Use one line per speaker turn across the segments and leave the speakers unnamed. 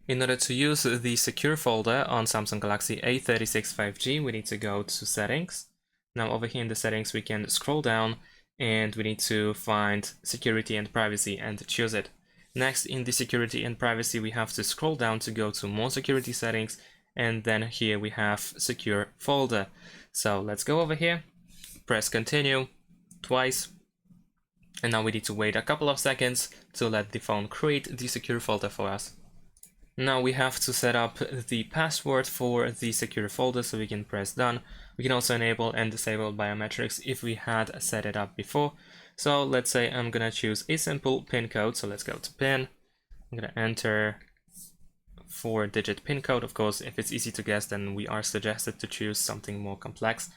In order to use the secure folder on Samsung Galaxy A36 5G, we need to go to settings. Now over here in the settings, we can scroll down and we need to find security and privacy and choose it. Next, in the security and privacy, we have to scroll down to go to more security settings, and then here we have secure folder. So let's go over here, press continue twice, and now we need to wait a couple of seconds to let the phone create the secure folder for us. Now we have to set up the password for the secure folder, so we can press done. We can also enable and disable biometrics if we had set it up before. So let's say I'm gonna choose a simple PIN code. So let's go to PIN. I'm gonna enter 4-digit PIN code. Of course, if it's easy to guess, then we are suggested to choose something more complex.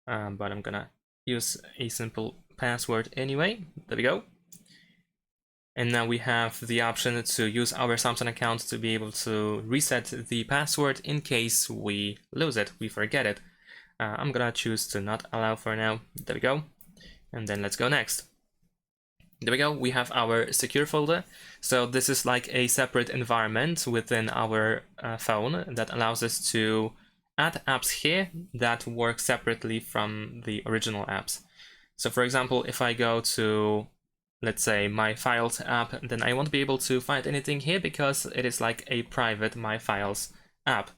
But I'm gonna use a simple password anyway. There we go. And now we have the option to use our Samsung account to be able to reset the password in case we lose it, we forget it. I'm gonna choose to not allow for now. There we go. And then let's go next. There we go, we have our secure folder. So this is like a separate environment within our phone that allows us to add apps here that work separately from the original apps. So for example, if I go to, let's say, My Files app, then I won't be able to find anything here because it is like a private My Files app,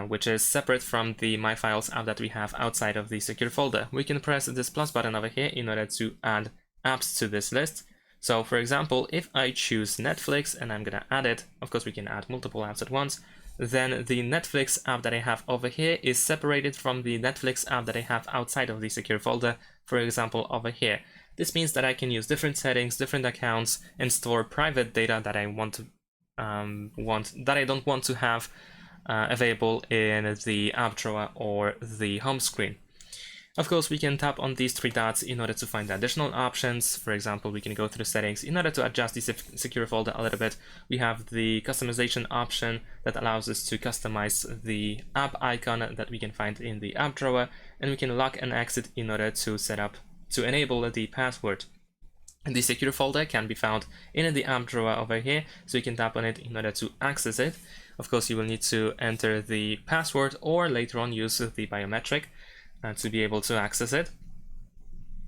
which is separate from the My Files app that we have outside of the secure folder. We can press this plus button over here in order to add apps to this list. So for example, if I choose Netflix and I'm gonna add it, of course we can add multiple apps at once, then the Netflix app that I have over here is separated from the Netflix app that I have outside of the secure folder, for example over here. This means that I can use different settings, different accounts, and store private data that I don't want to have available in the app drawer or the home screen. Of course, we can tap on these three dots in order to find additional options. For example, we can go through settings in order to adjust the secure folder a little bit. We have the customization option that allows us to customize the app icon that we can find in the app drawer, and we can lock and exit in order to enable the password. And the secure folder can be found in the app drawer over here, so you can tap on it in order to access it. Of course, you will need to enter the password or later on use the biometric to be able to access it.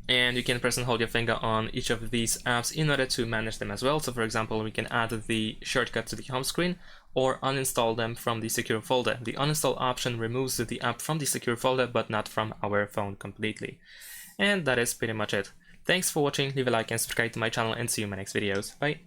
And you can press and hold your finger on each of these apps in order to manage them as well. So for example, we can add the shortcut to the home screen or uninstall them from the secure folder. The uninstall option removes the app from the secure folder, but not from our phone completely. And that is pretty much it. Thanks for watching, leave a like and subscribe to my channel, and see you in my next videos. Bye!